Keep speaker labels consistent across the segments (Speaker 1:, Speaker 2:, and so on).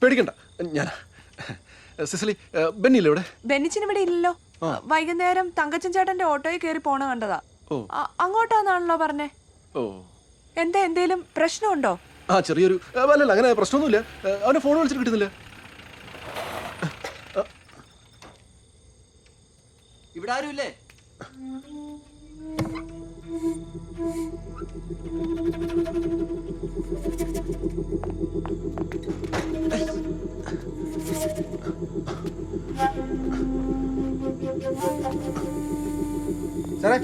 Speaker 1: പേടിക്കണ്ട, ഞാൻ സിസിലി. ബെന്നില്ലേ ഇവിടെ?
Speaker 2: ബെന്നിച്ചിന് ഇവിടെ ഇല്ലല്ലോ. വൈകുന്നേരം തങ്കച്ചൻ ചേട്ടന്റെ ഓട്ടോയിൽ കയറി പോണ കണ്ടതാ. അങ്ങോട്ടാന്നാണല്ലോ പറഞ്ഞേ. എന്താ, എന്തേലും പ്രശ്നമുണ്ടോ?
Speaker 1: ആ, ചെറിയൊരു അല്ലല്ല, അങ്ങനെ പ്രശ്നമൊന്നുമില്ല. അവനെ ഫോൺ വിളിച്ചിട്ട് കിട്ടുന്നില്ല.
Speaker 3: ഇവിടെ ആരുമില്ലേ?
Speaker 4: സാറേ,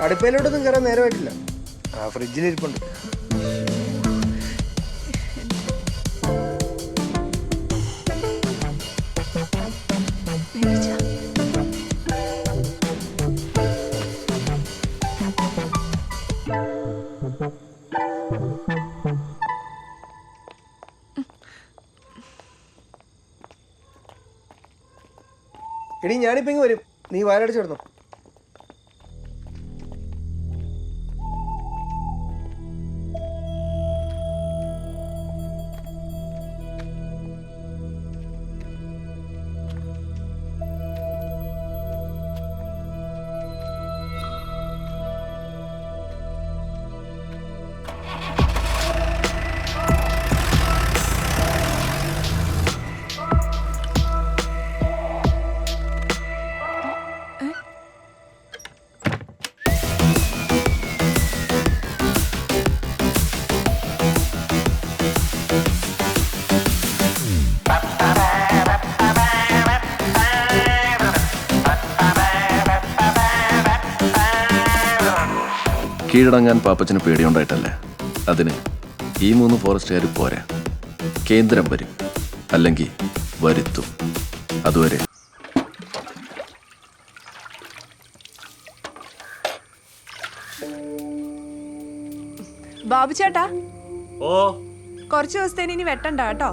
Speaker 4: അടുപ്പയിലോട്ടൊന്നും കയറാൻ നേരമായിട്ടില്ല. ആ ഫ്രിഡ്ജിലിരിപ്പുണ്ട്. എടി, ഞാനിപ്പോ ഇങ്ങ് വരും, നീ വാലടിച്ചു കിടന്നോ.
Speaker 1: കീഴടങ്ങാൻ പാപ്പച്ചന് പേടിയുണ്ടായിട്ടല്ല. അതിന് ഈ 3 ഫോറസ്റ്റുകാർ പോരാ. കേന്ദ്രം വരും, അല്ലെങ്കിൽ വരുത്തും. അതുവരെ
Speaker 2: ബാബു ചേട്ടാ,
Speaker 5: ഓ
Speaker 2: കുറച്ച് ദിവസത്തേന് ഇനി വെട്ടണ്ട കേട്ടോ.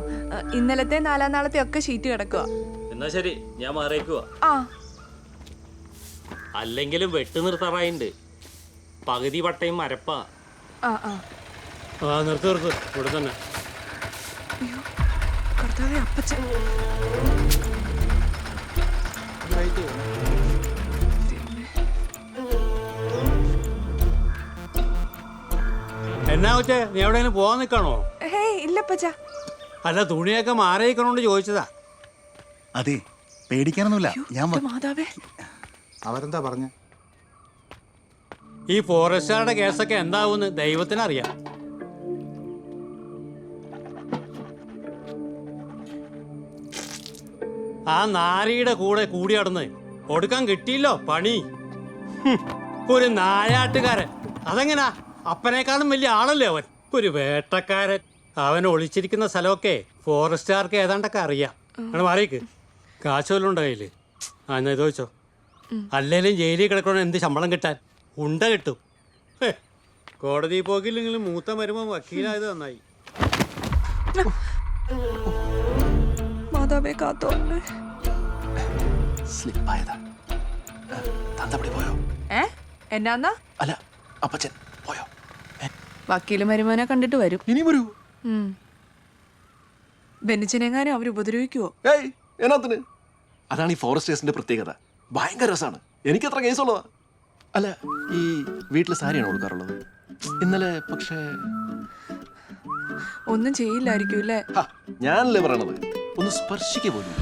Speaker 2: ഇന്നലത്തെ 4 നാളത്തെ ഒക്കെ ഷീറ്റ് കിടക്കുക.
Speaker 5: എന്നാ ശരി, ഞാൻ മാറിയേക്കുവാ. അല്ലെങ്കിലും വെട്ട് നിർത്താറായിണ്ട്. പകുതി പട്ടയും മരപ്പാ. നിർത്ത് ഇവിടെ തന്നെ. എന്നാ വെച്ചേ, നീ എവിടെയെങ്കിലും പോവാൻ നിൽക്കണോ? അല്ല, തുണിയൊക്കെ മാറിയിക്കണോണ്ട് ചോദിച്ചതാ.
Speaker 6: അതെ, പേടിക്കാനൊന്നുമില്ല. ഞാൻ
Speaker 4: അവരെന്താ പറഞ്ഞ?
Speaker 5: ഈ ഫോറസ്റ്റുകാരുടെ കേസൊക്കെ എന്താവുമെന്ന് ദൈവത്തിനറിയാം. ആ നാരിയുടെ കൂടെ കൂടി നടന്ന് കൊടുക്കാൻ കിട്ടിയില്ലോ പണി. ഒരു നായാട്ടുകാരൻ. അതെങ്ങനാ? അപ്പനേക്കാളും വലിയ ആളല്ലേ അവൻ. ഒരു വേട്ടക്കാരൻ. അവൻ ഒളിച്ചിരിക്കുന്ന സ്ഥലമൊക്കെ ഫോറസ്റ്റുകാർക്ക് ഏതാണ്ടൊക്കെ അറിയാം. അങ്ങനെ മാറിയേക്ക്. കാശ് വല്ലതും ഉണ്ടോ കയ്യില്? എന്നാ ഇത് വെച്ചോ. അല്ലേലും ജയിലിൽ കിടക്കണോ എന്ത് ശമ്പളം കിട്ടാൻ? ഉണ്ട കിട്ടും. കോടതി പോക്കില്ലെങ്കിലും മൂത്ത മരുമ വക്കീലായത് നന്നായി.
Speaker 2: മാതാവേ കാത്തോളണേ.
Speaker 1: പോയോ?
Speaker 2: എന്നാ?
Speaker 1: അല്ല, അപ്പച്ചൻ പോയോ?
Speaker 2: വക്കീല് മരുമോനെ കണ്ടിട്ട് വരും.
Speaker 1: ഇനി വരൂ.
Speaker 2: ബെന്നിച്ചിനെങ്ങാനും അവർ ഉപദ്രവിക്കുവോ?
Speaker 1: എന്നാത്തിന്? അതാണ് ഈ ഫോറസ്റ്റേഴ്സിന്റെ പ്രത്യേകത. ഭയങ്കര രസമാണ്. എനിക്കത്ര കേസുള്ളതാ. അല്ല, ഈ വീട്ടിൽ സാരിയാണ് കൊടുക്കാറുള്ളത്. ഇന്നലെ പക്ഷേ
Speaker 2: ഒന്നും ചെയ്യില്ലായിരിക്കും അല്ലേ?
Speaker 1: ഞാനല്ലേ പറയണത്, ഒന്ന് സ്പർശിക്ക പോലും.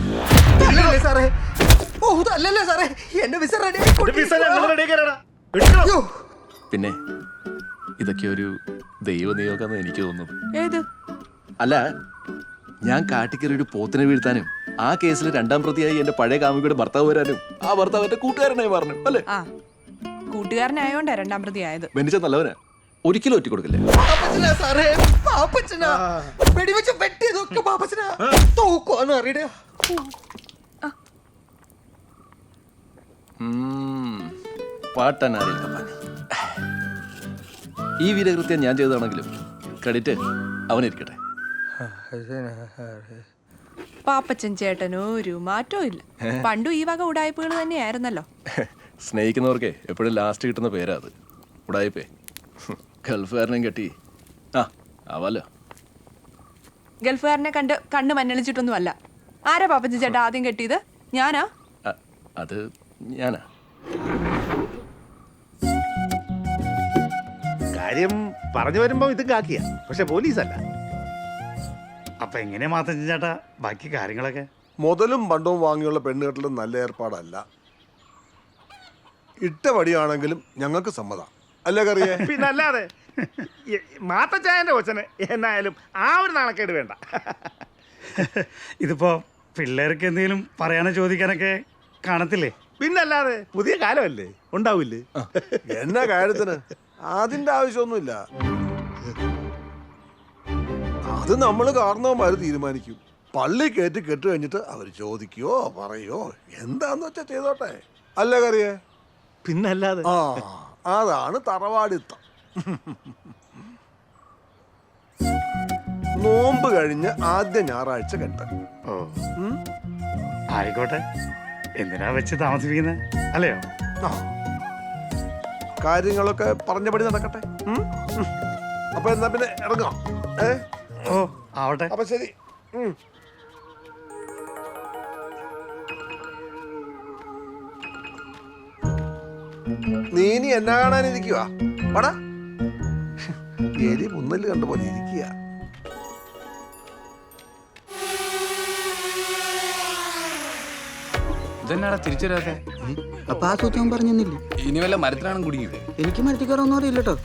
Speaker 1: പിന്നെ ഇതൊക്കെ ഒരു ദൈവനിയോഗമെന്ന് എനിക്ക് തോന്നുന്നു.
Speaker 2: ഏത്?
Speaker 1: അല്ല, ഞാൻ കാട്ടിക്കറി ഒരു പോത്തിനെ വീഴ്ത്താനും ആ കേസിൽ 2ാം പ്രതിയായി എന്റെ പഴയ കാമുകിയുടെ ഭർത്താവ് വരാനും ആ ഭർത്താവ് എന്റെ കൂട്ടുകാരനായി പറഞ്ഞു അല്ലേ?
Speaker 2: കൂട്ടുകാരനായോണ്ടാ 2ാം പ്രതി ആയത്.
Speaker 1: ബെന്നിച്ച നല്ലവനാ, ഒരിക്കലും ഒറ്റ കൊടുക്കില്ല. പാട്ടനാറില്ല. ഈ വീരകൃത്യം ഞാൻ ചെയ്തതാണെങ്കിലും ക്രെഡിറ്റ് അവനിരിക്കട്ടെ.
Speaker 2: പാപ്പച്ചൻ ചേട്ടനോ ഒരു മാറ്റവും ഇല്ല. പണ്ടും ഈ വക ഉടായ്പകൾ തന്നെയായിരുന്നല്ലോ.
Speaker 1: സ്നേഹിക്കുന്നവർക്കേ എപ്പോഴും ലാസ്റ്റ് കിട്ടുന്ന പേരാ അത്, ഉടായ്പേ. ഗൾഫുകാരനെയും കെട്ടി ആ ആവാലോ.
Speaker 2: ഗൾഫുകാരനെ കണ്ട് കണ്ണ് മഞ്ഞളിച്ചിട്ടൊന്നും അല്ല. ആരാ പാപ്പച്ചൻ ചേട്ടാ ആദ്യം കെട്ടിയത്? ഞാനാ?
Speaker 1: അത് ഞാനാ.
Speaker 3: കാര്യം പറഞ്ഞു വരുമ്പോ ഇതും കാക്കിയ, പക്ഷെ പോലീസല്ല.
Speaker 6: അപ്പൊ എങ്ങനെയാ മാത്തച്ഛൻ ചേട്ടാ ബാക്കി കാര്യങ്ങളൊക്കെ?
Speaker 7: മുതലും പണ്ടവും വാങ്ങിയുള്ള പെണ്ണുകെട്ടലും നല്ല ഏർപ്പാടല്ല. ഇട്ട വടിയാണെങ്കിലും ഞങ്ങൾക്ക് സമ്മതം അല്ലേ കറിയേ?
Speaker 3: പിന്നല്ലാതെ മാത്തച്ചായന്റെ കൊച്ചന് എന്നായാലും ആ ഒരു നാണക്കേട് വേണ്ട.
Speaker 6: ഇതിപ്പോ പിള്ളേർക്ക് എന്തെങ്കിലും പറയാനോ ചോദിക്കാനൊക്കെ കാണത്തില്ലേ?
Speaker 3: പിന്നല്ലാതെ പുതിയ കാലമല്ലേ, ഉണ്ടാവില്ലേ?
Speaker 7: എന്നാ കാര്യത്തിന് അതിന്റെ ആവശ്യമൊന്നുമില്ല. അത് നമ്മൾ കാരണവന്മാര് തീരുമാനിക്കും. പള്ളി കയറ്റി കെട്ട് കഴിഞ്ഞിട്ട് അവർ ചോദിക്കുകയോ പറയോ എന്താന്ന് വെച്ചാ ചെയ്തോട്ടെ അല്ലേ കറിയേ?
Speaker 3: പിന്നല്ലാതെ.
Speaker 7: ആ അതാണ് തറവാടിത്തം. നോമ്പ് കഴിഞ്ഞ് ആദ്യ ഞായറാഴ്ച കെട്ട്.
Speaker 6: ഓ ആയിക്കോട്ടെ, എന്തിനാ വെച്ച് താമസിപ്പിക്കുന്നത് അല്ലയോ?
Speaker 7: ആ കാര്യങ്ങളൊക്കെ പറഞ്ഞപടി നടക്കട്ടെ. അപ്പൊ എന്നാ പിന്നെ ഇറങ്ങാം.
Speaker 6: ഓ ആവട്ടെ.
Speaker 7: അപ്പൊ ശരി. നീ ഇനി എന്നാ കാണാനിരിക്കുക? പടാ എലി മുന്നല് കണ്ട പോലെ ഇരിക്കുക.
Speaker 8: ഇതെന്നാടാ തിരിച്ചു വരാതെ?
Speaker 9: അപ്പൊ ആ സൂത്രം പറഞ്ഞില്ലേ?
Speaker 8: ഇനി വല്ല മരത്തിലാണ് കുടുങ്ങിയത്?
Speaker 9: എനിക്ക് മരത്തിക്കാരൊന്നും അറിയില്ലട്ടോ.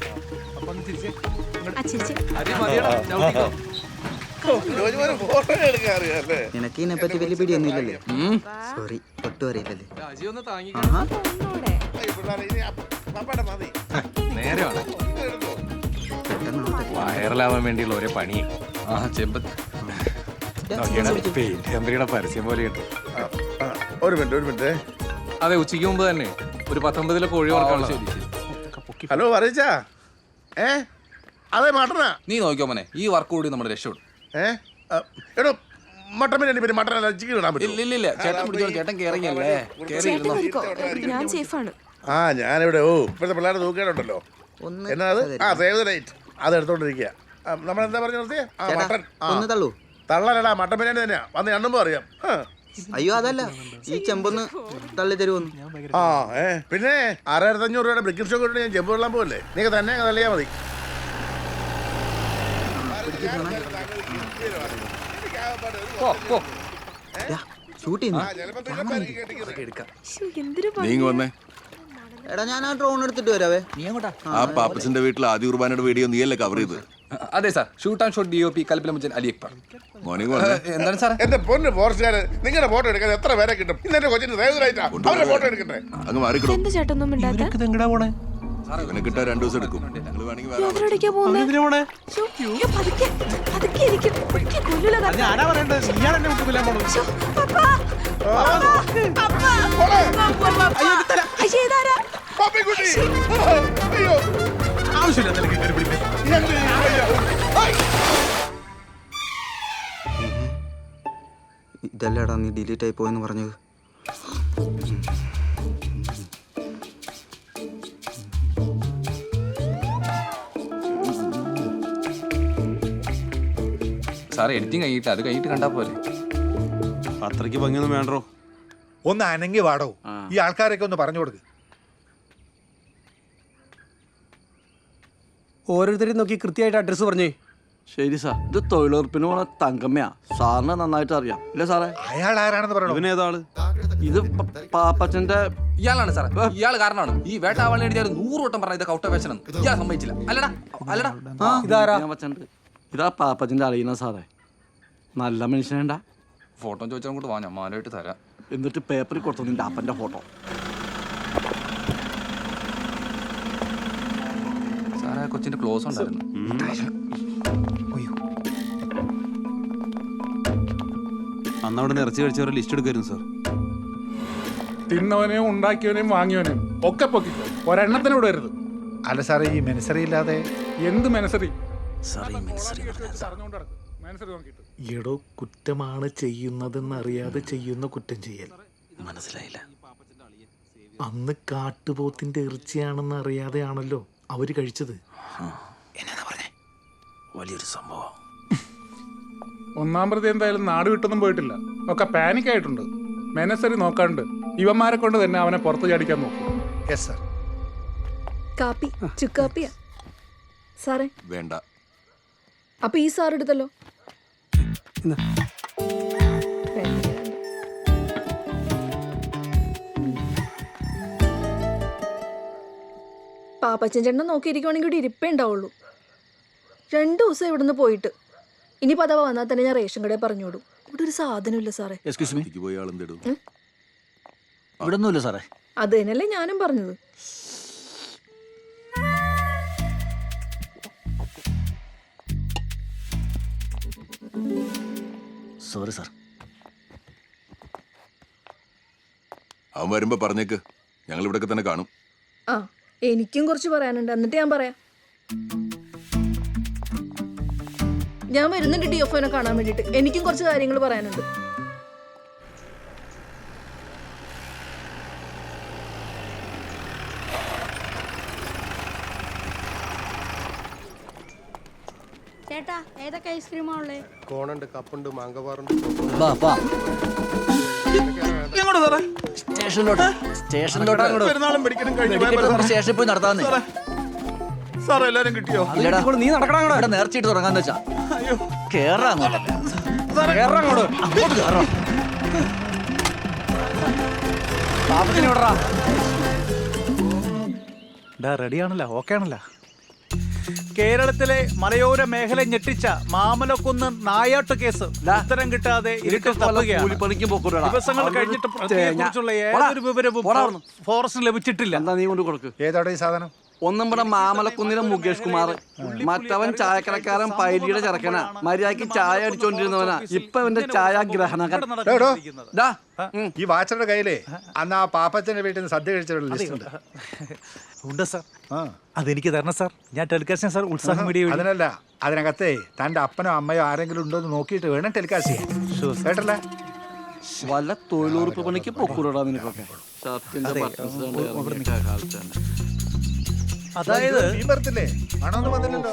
Speaker 9: നിനക്ക് ഇതിനെപ്പറ്റി വലിയ പിടിയൊന്നും ഇല്ലല്ലേ? സോറി, ഒട്ടും അറിയില്ലല്ലേ?
Speaker 8: നേരെയാണ് വൈറലാവാൻ വേണ്ടിയുള്ള ഒരേ പണി. ആ ചെമ്പത്ത് പെയിന്റ് കമ്പനിയുടെ പരസ്യം പോലെയുണ്ട്.
Speaker 7: ഒരു മിനിറ്റ്.
Speaker 8: അതെ, ഉച്ചയ്ക്ക് മുമ്പ് തന്നെ ഒരു 19 കോഴി വറക്കാനുള്ള ചോദിച്ചു.
Speaker 3: ഹലോ അറിയിച്ചാ? അതെ മട്ടനാ.
Speaker 8: നീ നോക്കിയോ മോനെ, ഈ വർക്ക് കൂടി നമ്മുടെ രക്ഷപ്പെടും.
Speaker 3: എടോ മട്ടൻ ബിരിയാണി, പിന്നെ മട്ടൻ അല്ല ചിക്കൻ ഇടാൻ പറ്റും.
Speaker 8: ഇല്ല ചേട്ടൻ പിടിച്ചോളൂ, ചേട്ടൻ കേറിയല്ലേ
Speaker 2: ഞാൻ സേഫാണ്.
Speaker 3: ആ ഞാനിവിടെ ഇപ്പോഴത്തെ പിള്ളേരുടെ തൂക്കേടുണ്ടല്ലോ. എന്നാ അത്? ആ സേവ് ദ ഡേറ്റ് അത് എടുത്തോണ്ടിരിക്കുക. നമ്മളെന്താ പറഞ്ഞു നിർത്തിയേ? ആ മട്ടൻ.
Speaker 9: ഒന്ന് തള്ളൂ.
Speaker 3: തള്ളലടാ, മട്ടൻ ബിരിയാണി തന്നെയാ. വന്ന് എണ്ണുമ്പോ അറിയാം.
Speaker 9: അയ്യോ അതല്ല, ഈ ചെമ്പൊന്ന് തള്ളി തരുമോന്ന്.
Speaker 3: ആ പിന്നെ 6500 രൂപയുടെ ബ്രിക്കിംഗ് ഷോ കൊണ്ട് ഞാൻ ചെമ്പ് വെള്ളം പോകല്ലേ, നിങ്ങൾക്ക് തന്നെ തള്ളിയാ മതി.
Speaker 9: ഷൂട്ട് ചെയ്യുന്നു.
Speaker 1: നീ വന്നേ.
Speaker 9: എടാ ഞാൻ ആ ഡ്രോൺ എടുത്തിട്ട് വരാവേ.
Speaker 1: ആ പാപ്പച്ചന്റെ വീട്ടിൽ ആദ്യ കുർബാനയുടെ വീഡിയോ നീയല്ലേ കവർ ചെയ്ത്?
Speaker 8: അതെ sir, shoot and shot DOP കൽപ്പലമുച്ചൻ അലി അക്ബർ.
Speaker 1: മോർണിംഗ് വന്നേ.
Speaker 8: എന്താണ് സാറേ?
Speaker 3: എന്റെ പൊന്ന് ഫോറസ്റ്റുകാര്, നിങ്ങളുടെ ഫോട്ടോ എടുക്കാൻ എത്ര പേരെ കിട്ടും? ഇന്നെ കൊച്ചിന് സേവ് ദ ഡേറ്റാ, അവരുടെ ഫോട്ടോ എടുക്കട്ടെ.
Speaker 1: അങ്ങ് മാറിക്കിടും.
Speaker 2: എന്താ ചേട്ടൊന്നും മിണ്ടാത്തെ?
Speaker 1: എങ്ങടാ പോണേ? ഇവനെ കിട്ടാൻ 2 ദിവസം എടുക്കും. ഞങ്ങൾ വേണമെങ്കിൽ വേറെ
Speaker 2: എവിടേക്കാ പോകുന്നെ? ശ്ശോ, അയ്യോ, പതുക്കെ ഇരിക്ക്. ഒറ്റ കൊല്ലൂല തന്നെ. ശ്ശോ, പപ്പാ. അയ്യോ, ഇതാരാ?
Speaker 3: പപ്പിക്കുട്ടി. അയ്യോ
Speaker 9: ഇതല്ലേടാ നീ ഡിലീറ്റ് ആയി പോയെന്ന് പറഞ്ഞത്.
Speaker 8: സാറേ എഡിറ്റിംഗ് കഴിഞ്ഞിട്ട് അത് കഴിഞ്ഞിട്ട് കണ്ടാ പോലെ.
Speaker 6: അത്രയ്ക്ക് ഭംഗിയൊന്നും വേണ്ടോ?
Speaker 3: ഒന്ന് അനങ്ങി വാടോ, ഈ ആൾക്കാരൊക്കെ ഒന്ന് പറഞ്ഞു കൊടുക്ക്.
Speaker 10: ഓരോരുത്തരെയും നോക്കി കൃത്യമായിട്ട് അഡ്രസ്സ് പറഞ്ഞേ.
Speaker 11: ശരി സാർ, ഇത് തൊഴിലുറപ്പിന് പോണ തങ്കമ്മയാ. സാറിന് നന്നായിട്ട് അറിയാം ഇല്ലേ സാറേ?
Speaker 3: അയാൾ ആരാണെന്ന് പറയണോ?
Speaker 6: ഇവനേതാള്?
Speaker 11: ഇത് പാപ്പച്ചന്റെ.
Speaker 8: ഇയാളാണ് സാറേ, ഇയാൾ കാരണമാണ് ഈ വേട്ടാവാളിനെ എഴുതിയാൽ 100 വട്ടം പറഞ്ഞ ഇത് കൗട്ടവേഷനം. ഇയാൾ സമ്മതിച്ചില്ല. അല്ലടാ
Speaker 11: ഇതാരാ? ഇതാ പാപ്പച്ചന്റെ അറിയുന്ന സാറേ. നല്ല മനുഷ്യനേണ്ട.
Speaker 8: ഫോട്ടോ ചോദിച്ചാൽ കൂടെ വാ, ഞാൻ മാലയിട്ട് തരാം.
Speaker 11: എന്നിട്ട് പേപ്പറിൽ കൊടുത്തു നിന്റെ അപ്പന്റെ ഫോട്ടോ.
Speaker 8: സാറേ കൊച്ചിന്റെ ക്ലോസ് ഉണ്ടായിരുന്നു.
Speaker 6: അന്നവിടെ ഇറച്ചി കഴിച്ചവരെ ലിസ്റ്റ് എടുക്കായിരുന്നു സാർ.
Speaker 12: തിന്നവനെയും ഉണ്ടാക്കിയവനെയും വാങ്ങിയവനെയും ഒക്കെ പൊക്കിക്കോ, ഒരെണ്ണത്തിന് വിടരുത്.
Speaker 3: അല്ല സാറേ, ഈ മെനസറിയില്ലാതെ
Speaker 12: എന്ത് മനസ്സറി
Speaker 10: എടോ, കുറ്റമാണ് ചെയ്യുന്നതെന്നറിയാതെ ചെയ്യുന്ന കുറ്റം ചെയ്യൽ.
Speaker 11: മനസ്സിലായില്ല.
Speaker 10: അന്ന് കാട്ടുപോത്തിന്റെ ഇറച്ചിയാണെന്ന് അറിയാതെയാണല്ലോ അവര് കഴിച്ചത്.
Speaker 11: എന്നാ പറഞ്ഞേ?
Speaker 1: വലിയൊരു സംഭവം.
Speaker 12: ഒന്നാം പ്രതി എന്തായാലും നാട് വിട്ടൊന്നും പോയിട്ടില്ല. ഒക്കെ പാനിക് ആയിട്ടുണ്ട്. മെനസറി നോക്കാണ്ട് ഇവന്മാരെ കൊണ്ട് തന്നെ അവനെ പുറത്ത് ചാടിക്കാൻ നോക്കും.
Speaker 3: Yes sir.
Speaker 2: കാപ്പി ചുക്കാപ്പിയാ സാറേ?
Speaker 1: വേണ്ട.
Speaker 2: അപ്പൊ ഈ സാർ എടുത്തല്ലോ. പാപ്പച്ചൻ ചേട്ടനെ നോക്കിയിരിക്കുവാണെങ്കിൽ ഇവിടെ ഇരിപ്പേ ഉണ്ടാവുള്ളൂ. 2 ദിവസം ഇവിടുന്ന് പോയിട്ട് ഇനി പതവ വന്നാൽ തന്നെ ഞാൻ റേഷൻ കടയിൽ പറഞ്ഞു വിടും. ഇവിടെ ഒരു സാധനമില്ല സാറേ.
Speaker 11: എക്സ്ക്യൂസ് മീ, ഇവിടെ ഒന്നുമില്ല സാറേ.
Speaker 2: അത് തന്നെയല്ലേ ഞാനും പറഞ്ഞത്.
Speaker 11: Sorry sir.
Speaker 1: അവൻ വരുമ്പോ പറഞ്ഞേക്ക്, ഞങ്ങൾ ഇവിടെ തന്നെ കാണും.
Speaker 2: ആ, എനിക്കും കുറച്ച് പറയാനുണ്ട്, എന്നിട്ട് ഞാൻ പറയാം. ഞാൻ വരുന്നുണ്ട് DFOനെ കാണാൻ വേണ്ടിട്ട്. എനിക്കും കുറച്ച് കാര്യങ്ങൾ പറയാനുണ്ട്.
Speaker 9: ചേട്ടാ ഏതൊക്കെ ഐസ്ക്രീമാ ഉള്ളേ?
Speaker 4: കോണുണ്ട്, കപ്പുണ്ട്, മാങ്കവാറുണ്ട്.
Speaker 11: വാ വാ. സ്റ്റേഷനിലോട്ട്
Speaker 3: പെരുന്നാളും പിടിക്കണം കഴിഞ്ഞു.
Speaker 11: സ്റ്റേഷനിൽ പോയി നടത്താന്ന്.
Speaker 3: സാർ എല്ലാരും കിട്ടിയോ?
Speaker 11: ഇല്ലടാ, നീ നടക്കണം. ഇവിടെ നേർച്ചയിട്ട് തുടങ്ങാന്ന് വെച്ചാ കേറാ അങ്ങോട്ട്. അങ്ങോട്ട് കേറാം. പാപ്പത്തിന് വിടറാ.
Speaker 6: റെഡിയാണല്ലോ, ഓക്കെ ആണല്ലോ. കേരളത്തിലെ മലയോര മേഖല ഞെട്ടിച്ച മാമലക്കുന്ന് നായാട്ട് കേസ് ഉത്തരം കിട്ടാതെ ഇരുട്ടിൽ തപ്പുകയാണ്. ദിവസങ്ങൾ കഴിഞ്ഞിട്ട് പ്രതിയെക്കുറിച്ചുള്ള ഏതൊരു വിവരവും ഫോറസ്റ്റിന് ലഭിച്ചിട്ടില്ല.
Speaker 11: എന്താ നീ കൊണ്ട് കൊടുക്ക്.
Speaker 3: ഏതാടെ ഈ സാധനം?
Speaker 11: ഒന്നും ഇവിടെ മാമലക്കുന്നിലെ മുകേഷ് കുമാർ, മറ്റവൻ ചായക്കടക്കാരൻ പൈലിയുടെ ചെറുക്കനാ. മര്യാദക്ക് ചായ അടിച്ചോണ്ടിരുന്നവനാ. ഇപ്പൊ ഇവന്റെ ചായാഗ്രഹണകൻ.
Speaker 3: ഈ വാച്ചറുടെ കയ്യിലേ അന്ന് ആ പാപ്പച്ചന്റെ വീട്ടിൽ നിന്ന് സദ്യ കഴിച്ചിട്ടുള്ള ലിസ്റ്റ് ഉണ്ട്.
Speaker 6: ഉണ്ട് സാർ. അതെനിക്ക് തരണം സാർ. ഞാൻ ടെലികാസ്റ്റ് സാർ ഉത്സാഹം വീഡിയോ.
Speaker 3: അതിനല്ല, അതിനകത്തേ തന്റെ അപ്പനോ അമ്മയോ ആരെങ്കിലും ഉണ്ടോ എന്ന് നോക്കിയിട്ട് വേണം ടെലികാസ്റ്റ് ചെയ്യാൻ. കേട്ടല്ലേ?
Speaker 11: വല്ല തൊഴിലുറപ്പ് പണിക്ക് പൊക്കൂടാ നിനക്കൊക്കെ.
Speaker 6: അതായത്
Speaker 3: നീ വരത്തില്ലേ? മണമൊന്നും വന്നില്ലല്ലോ.